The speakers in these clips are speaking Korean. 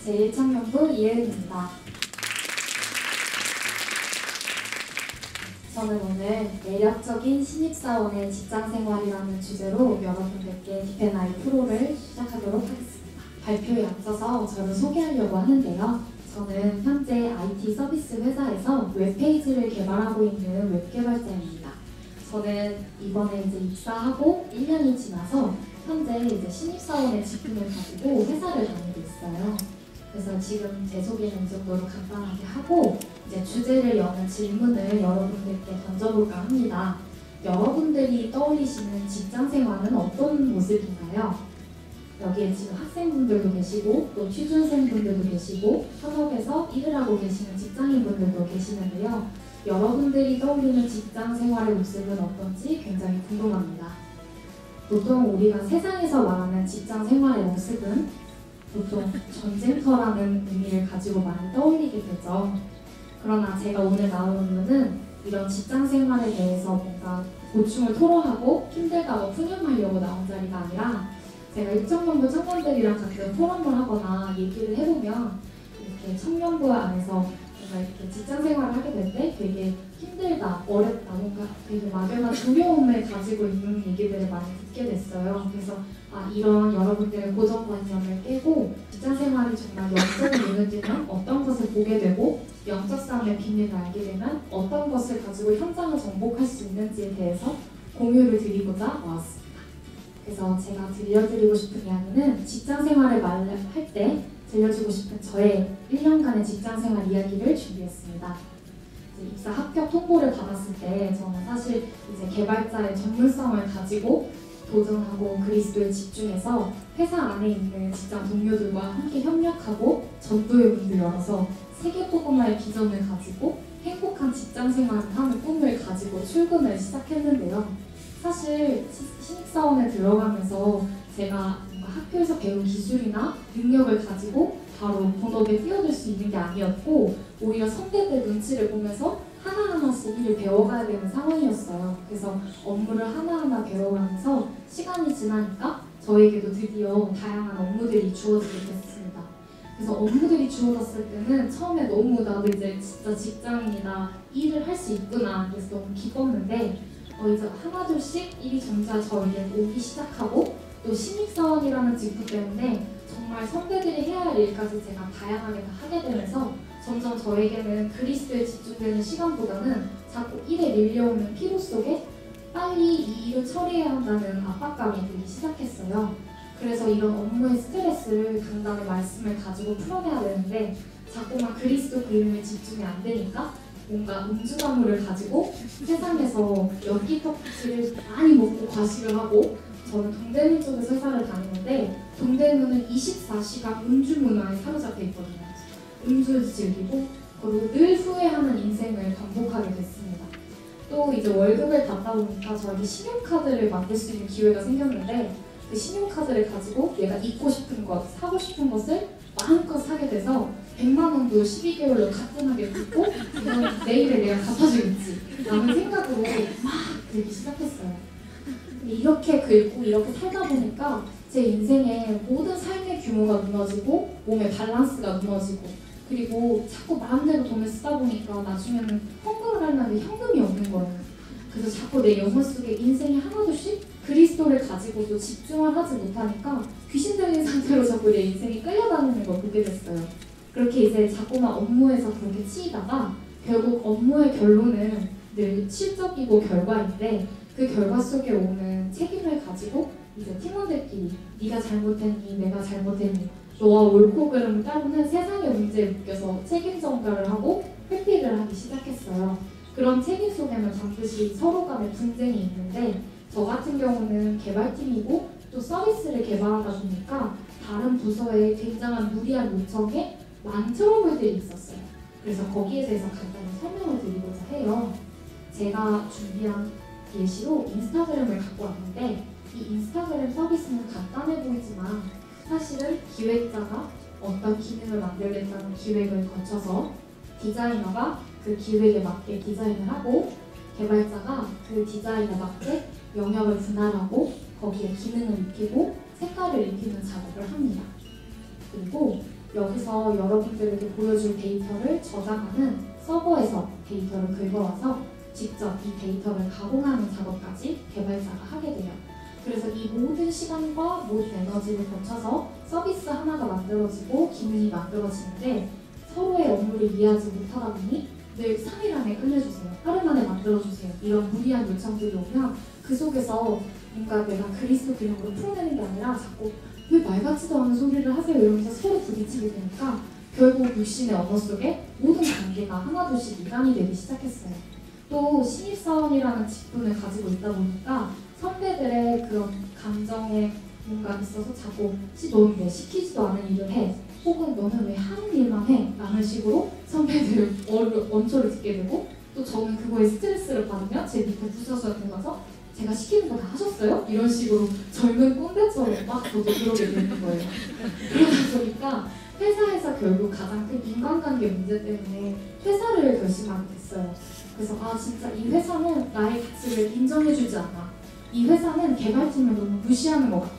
제1청년부 이혜은입니다. 저는 오늘 매력적인 신입사원의 직장생활이라는 주제로 여러분들께 디펜아이 프로를 시작하도록 하겠습니다. 발표에 앞서서 저를 소개하려고 하는데요. 저는 현재 IT 서비스 회사에서 웹페이지를 개발하고 있는 웹개발자입니다. 저는 이번에 이제 입사하고 1년이 지나서 현재 이제 신입사원의 직군을 가지고 회사를 다니고 있어요. 그래서 지금 제 소개는 이 정도로 간단하게 하고 이제 주제를 여는 질문을 여러분들께 던져볼까 합니다. 여러분들이 떠올리시는 직장생활은 어떤 모습인가요? 여기에 지금 학생분들도 계시고 또 취준생분들도 계시고 현업에서 일을 하고 계시는 직장인분들도 계시는데요. 여러분들이 떠올리는 직장생활의 모습은 어떤지 굉장히 궁금합니다. 보통 우리가 세상에서 말하는 직장생활의 모습은 보통 전쟁터라는 의미를 가지고 많이 떠올리게 되죠. 그러나 제가 오늘 나온 이유는 이런 직장생활에 대해서 뭔가 고충을 토로하고 힘들다고 푸념하려고 나온 자리가 아니라 제가 1청년부 청년들이랑 가끔 포럼을 하거나 얘기를 해보면 이렇게 청년부 안에서 뭔가 이렇게 직장생활을 하게 될 때 되게 힘들다, 어렵다, 뭔가 되게 막연한 두려움을 가지고 있는 얘기들을 많이 듣게 됐어요. 그래서 이런 여러분들의 고정관념을 깨고 직장생활이 정말 영적인 눈을 뜨면 어떤 것을 보게 되고 영적 싸움의 비밀을 알게 되면 어떤 것을 가지고 현장을 정복할 수 있는지에 대해서 공유를 드리고자 나왔습니다. 그래서 제가 들려드리고 싶은 이야기는 직장생활을 말할 때 들려주고 싶은 저의 1년간의 직장생활 이야기를 준비했습니다. 입사 합격 통보를 받았을 때 저는 사실 이제 개발자의 전문성을 가지고 도전하고 그리스도에 집중해서 회사 안에 있는 직장 동료들과 함께 협력하고 전도의 문을 열어서 세계복음화의 비전을 가지고 행복한 직장생활을 하는 꿈을 가지고 출근을 시작했는데요. 사실 신입사원에 들어가면서 제가 뭔가 학교에서 배운 기술이나 능력을 가지고 바로 본업에 뛰어들 수 있는 게 아니었고 오히려 선배들 눈치를 보면서 하나하나씩 일을 배워가야 되는 상황이었어요. 그래서 업무를 하나하나 배워가면서 시간이 지나니까 저에게도 드디어 다양한 업무들이 주어지게 됐습니다. 그래서 업무들이 주어졌을 때는 처음에 너무 나도 이제 진짜 직장인이다, 일을 할 수 있구나 그래서 너무 기뻤는데 이제 하나둘씩 일이 점차 저에게 오기 시작하고 또 신입사원이라는 직무 때문에 정말 선배들이 해야 할 일까지 제가 다양하게 다 하게 되면서 점점 저에게는 그리스도에 집중되는 시간보다는 자꾸 일에 밀려오는 피로 속에 빨리 이 일을 처리해야 한다는 압박감이 들기 시작했어요. 그래서 이런 업무의 스트레스를 간단히 말씀을 가지고 풀어내야 되는데 자꾸만 그리스도 그림에 집중이 안 되니까 뭔가 음주가무를 가지고 세상에서 연기떡지를 많이 먹고 과식을 하고 저는 동대문 쪽에서 회사를 다니는데 동대문은 24시간 음주 문화에 사로잡혀 있거든요. 음주를 즐기고 그리고 늘 후회하는 인생을 반복하게 됐습니다. 또 이제 월급을 받다 보니까 저에게 신용카드를 만들 수 있는 기회가 생겼는데 그 신용카드를 가지고 내가 입고 싶은 것, 사고 싶은 것을 마음껏 사게 돼서 100만 원도 12개월로 가뿐하게 긁고 그냥 내일을 내가 갚아주겠지 라는 생각으로 막 들기 시작했어요. 이렇게 긁고 이렇게 살다 보니까 제 인생의 모든 삶의 규모가 무너지고 몸의 밸런스가 무너지고 그리고 자꾸 마음대로 돈을 쓰다 보니까 나중에는 헌금을 하려는데 현금이 없는 거예요. 그래서 자꾸 내 영혼 속에 인생이 하나둘씩 그리스도를 가지고도 집중을 하지 못하니까 귀신 들린 상태로 자꾸 내 인생이 끌려다니는 걸 보게 됐어요. 그렇게 이제 자꾸만 업무에서 그렇게 치이다가 결국 업무의 결론은 늘 실적이고 결과인데 그 결과 속에 오는 책임을 가지고 이제 팀원들끼리 네가 잘못했니 내가 잘못했니 너와 옳고 그름을 따르는 세상의 문제에 묶여서 책임 전가를 하고 회피를 하기 시작했어요. 그런 책임 속에는 반드시 서로 간의 분쟁이 있는데 저 같은 경우는 개발팀이고 또 서비스를 개발하다 보니까 다른 부서에 굉장한 무리한 요청에 많은 트러블들이 있었어요. 그래서 거기에 대해서 간단히 설명을 드리고자 해요. 제가 준비한 예시로 인스타그램을 갖고 왔는데 이 인스타그램 서비스는 간단해 보이지만 사실은 기획자가 어떤 기능을 만들겠다는 기획을 거쳐서 디자이너가 그 기획에 맞게 디자인을 하고 개발자가 그 디자인에 맞게 영역을 분할하고 거기에 기능을 입히고 색깔을 입히는 작업을 합니다. 그리고 여기서 여러분들에게 보여줄 데이터를 저장하는 서버에서 데이터를 긁어와서 직접 이 데이터를 가공하는 작업까지 개발자가 하게 돼요. 그래서 이 모든 시간과 모든 에너지를 거쳐서 서비스 하나가 만들어지고 기능이 만들어지는데 서로의 업무를 이해하지 못하다 보니 늘 3일 안에 끝내주세요. 하루 만에 만들어주세요. 이런 무리한 요청들이 오면 그 속에서 뭔가 내가 그리스도 그림으로 풀어내는 게 아니라 자꾸 왜 말 같지도 않은 소리를 하세요 이러면서 서로 부딪히게 되니까 결국 육신의 언어 속에 모든 관계가 하나둘씩 이간이 되기 시작했어요. 또 신입사원이라는 직분을 가지고 있다 보니까 선배들의 그런 감정에 뭔가 있어서 자꾸 너는 왜 시키지도 않은 일을 해? 혹은 너는 왜 하는 일만 해? 라는 식으로 선배들 원초를 듣게 되고 또 저는 그거에 스트레스를 받으면 제 밑에 부서서한테 가서 제가 시키는 거 다 하셨어요? 이런 식으로 젊은 꼰대처럼 막 저도 그러게 되는 거예요. 그러다 보니까 회사에서 결국 가장 큰 인간관계 문제 때문에 퇴사를 결심하게 됐어요. 그래서 진짜 이 회사는 나의 가치를 인정해주지 않아. 이 회사는 개발팀을 너무 무시하는 것 같아.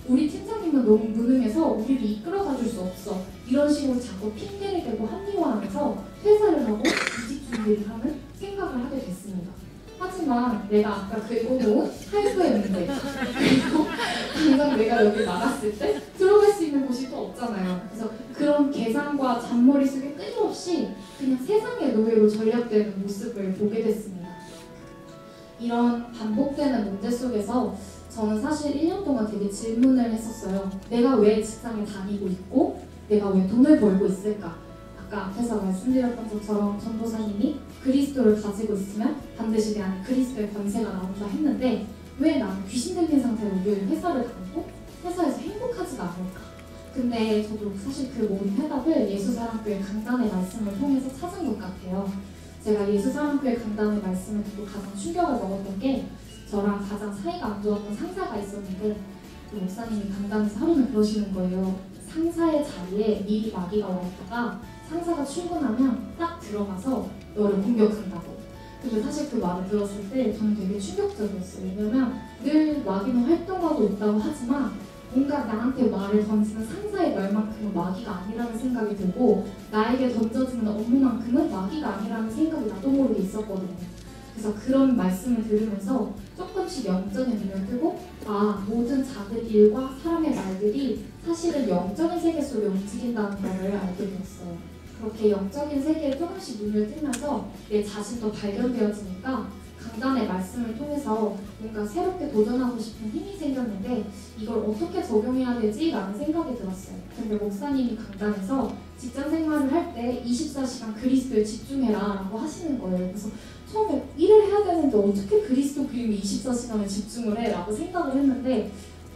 우리 팀장님은 너무 무능해서 우리를 이끌어가 줄 수 없어. 이런 식으로 자꾸 핑계를 대고 합리화하면서 퇴사를 하고 이직 준비를 하는 생각을 하게 됐습니다. 하지만 내가 아까 긁어놓은 할부의 문제 그리고 당장 내가 여기 나갔을 때 들어갈 수 있는 곳이 또 없잖아요. 그래서 그런 계산과 잔머리 속에 끊임없이 그냥 세상의 노예로 전락되는 모습을 보게 됐습니다. 이런 반복되는 문제 속에서 저는 사실 1년 동안 되게 질문을 했었어요. 내가 왜 직장에 다니고 있고 내가 왜 돈을 벌고 있을까? 아까 앞에서 말씀드렸던 것처럼 전도사님이 그리스도를 가지고 있으면 반드시 내 안에 그리스도의 권세가 나온다 했는데 왜 나는 귀신 들린 상태로 늘 회사를 다니고 회사에서 행복하지가 않을까? 근데 저도 사실 그 모든 해답을 예수사랑교회 강단의 말씀을 통해서 찾은 것 같아요. 제가 예수사랑교회 강단의 말씀을 듣고 가장 충격을 먹었던 게 저랑 가장 사이가 안 좋았던 상사가 있었는데 그 목사님이 강단에서 하루는 그러시는 거예요. 상사의 자리에 미리 마귀가 와 있다가 상사가 출근하면 딱 들어가서 너를 공격한다고. 근데 사실 그 말을 들었을 때 저는 되게 충격적이었어요. 왜냐면 늘 마귀는 활동하고 있다고 하지만 뭔가 나한테 말을 던지는 상사의 말만큼은 마귀가 아니라는 생각이 들고 나에게 던져지는 업무만큼은 마귀가 아니라는 생각이 나도 모르게 있었거든요. 그래서 그런 말씀을 들으면서 조금씩 영적인 눈을 뜨고 모든 작은 일과 사람의 말들이 사실은 영적인 세계 속에 움직인다는 것을 알게 되었어요. 그렇게 영적인 세계에 조금씩 눈을 뜨면서 내 자신도 발견되어지니까 강단의 말씀을 통해서 뭔가 새롭게 도전하고 싶은 힘이 생겼는데 이걸 어떻게 적용해야 되지? 라는 생각이 들었어요. 근데 목사님이 강단에서 직장 생활을 할 때 24시간 그리스도에 집중해라 라고 하시는 거예요. 그래서 처음에 일을 해야 되는데 어떻게 그리스도 그림에 24시간을 집중을 해? 라고 생각을 했는데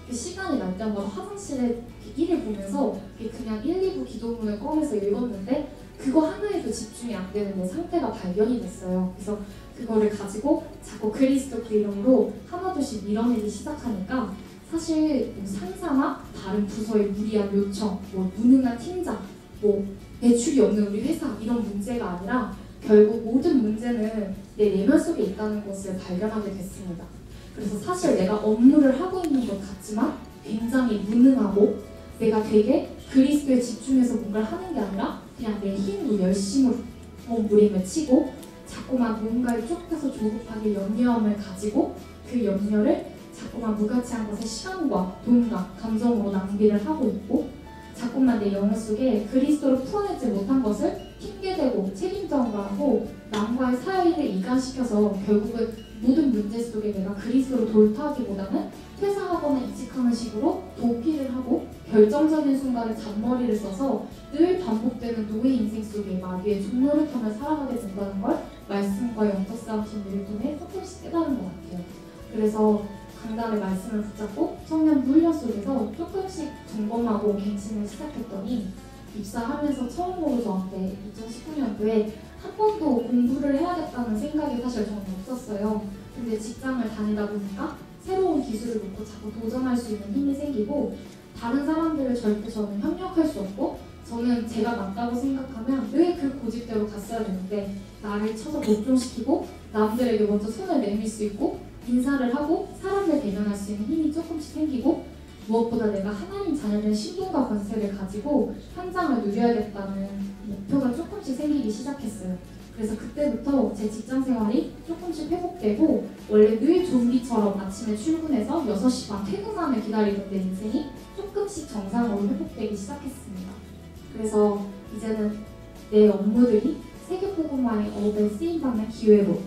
그 시간이 날 때마다 화장실에 일을 보면서 그냥 1, 2부 기도문을 꺼내서 읽었는데 그거 하나에도 집중이 안 되는 내 상태가 발견이 됐어요. 그래서 그거를 가지고 자꾸 그리스도 그 이름으로 하나둘씩 밀어내기 시작하니까 사실 뭐 상사나 다른 부서의 무리한 요청, 뭐 무능한 팀장, 뭐 매출이 없는 우리 회사 이런 문제가 아니라 결국 모든 문제는 내 내면 속에 있다는 것을 발견하게 됐습니다. 그래서 사실 내가 업무를 하고 있는 것 같지만 굉장히 무능하고 내가 되게 그리스도에 집중해서 뭔가를 하는 게 아니라 그냥 내 힘으로 열심으로 몸부림을 치고 자꾸만 뭔가에 쫓겨서 조급하게 염려함을 가지고 그 염려를 자꾸만 무가치한 것에 시간과 돈과 감정으로 낭비를 하고 있고 자꾸만 내 영혼 속에 그리스도를 풀어내지 못한 것을 핑계대고 책임전가하고 남과의 사이를 이간시켜서 결국은 모든 문제 속에 내가 그리스도를 돌파하기보다는 퇴사하거나 이직하는 식으로 도피를 하고 결정적인 순간에 잔머리를 써서 늘 반복되는 노예 인생 속에 마귀의 종노릇함을 살아가게 된다는 걸 말씀과 영적 싸움 진리를 통해 조금씩 깨달은 것 같아요. 그래서 강단의 말씀을 붙잡고 청년 훈련 속에서 조금씩 점검하고 갱신을 시작했더니 입사하면서 처음으로 저한테 2019년도에 한 번도 공부를 해야겠다는 생각이 사실 저는 없었어요. 근데 직장을 다니다 보니까 새로운 기술을 놓고 자꾸 도전할 수 있는 힘이 생기고 다른 사람들을 절대 저는 협력할 수 없고 저는 제가 맞다고 생각하면 늘 그 고집대로 갔어야 되는데 나를 쳐서 복종시키고 남들에게 먼저 손을 내밀 수 있고 인사를 하고 사람을 대면할 수 있는 힘이 조금씩 생기고 무엇보다 내가 하나님 자녀된 신분과 권세를 가지고 현장을 누려야겠다는 목표가 조금씩 생기기 시작했어요. 그래서 그때부터 제 직장 생활이 조금씩 회복되고 원래 늘 좀비처럼 아침에 출근해서 6시 반 퇴근만을 기다리던 내 인생이 조금씩 정상으로 회복되기 시작했습니다. 그래서 이제는 내 업무들이 세계복음화의 업에 쓰임받는 기회로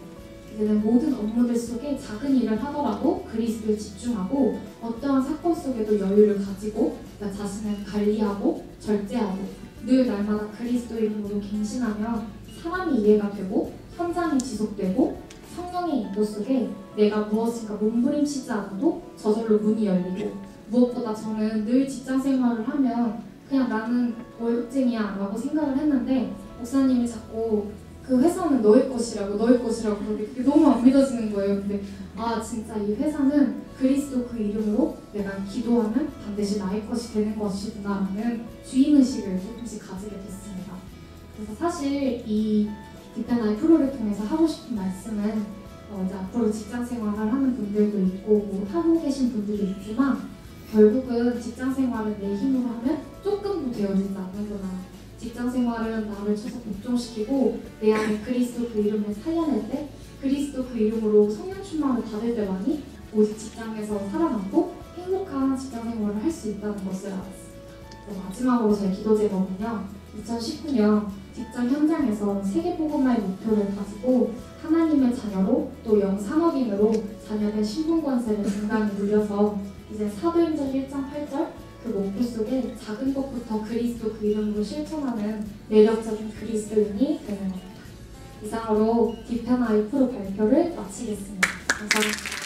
이제는 모든 업무들 속에 작은 일을 하더라도 그리스도에 집중하고 어떠한 사건 속에도 여유를 가지고 나 자신을 관리하고 절제하고 늘 날마다 그리스도 이름으로 갱신하면 사람이 이해가 되고 현장이 지속되고 성령의 인도 속에 내가 무엇인가 몸부림치지 않아도 저절로 문이 열리고 무엇보다 저는 늘 직장 생활을 하면 그냥 나는 월급쟁이야 라고 생각을 했는데 목사님이 자꾸 그 회사는 너의 것이라고 그러는데 그게 너무 안 믿어지는 거예요. 근데 아 진짜 이 회사는 그리스도 그 이름으로 내가 기도하면 반드시 나의 것이 되는 것이구나 라는 주인의식을 조금씩 가지게 됐습니다. 그래서 사실 이 디펜아이 프로를 통해서 하고 싶은 말씀은 이제 앞으로 직장 생활을 하는 분들도 있고 뭐 하고 계신 분들도 있지만 결국은 직장 생활을 내 힘으로 하면 조금도 되어지지 않는구나. 직장 생활은 나를 쳐서 복종시키고 내 안에 그리스도 그 이름을 살려낼 때 그리스도 그 이름으로 성령 충만을 받을 때만이 오직 직장에서 살아남고 행복한 직장 생활을 할 수 있다는 것을 알았습니다. 마지막으로 제 기도 제목은요. 2019년 직장 현장에서 세계복음화의 목표를 가지고 하나님의 자녀로 또 영산업인으로 자녀된 신분 권세를 당당히 누려서 이제 사도행전 1장 8절 그 목표 속에 작은 것부터 그리스도 그 이름으로 실천하는 매력적인 그리스도인이 되는 겁니다. 이상으로 디펜아이 프로 발표를 마치겠습니다. 감사합니다.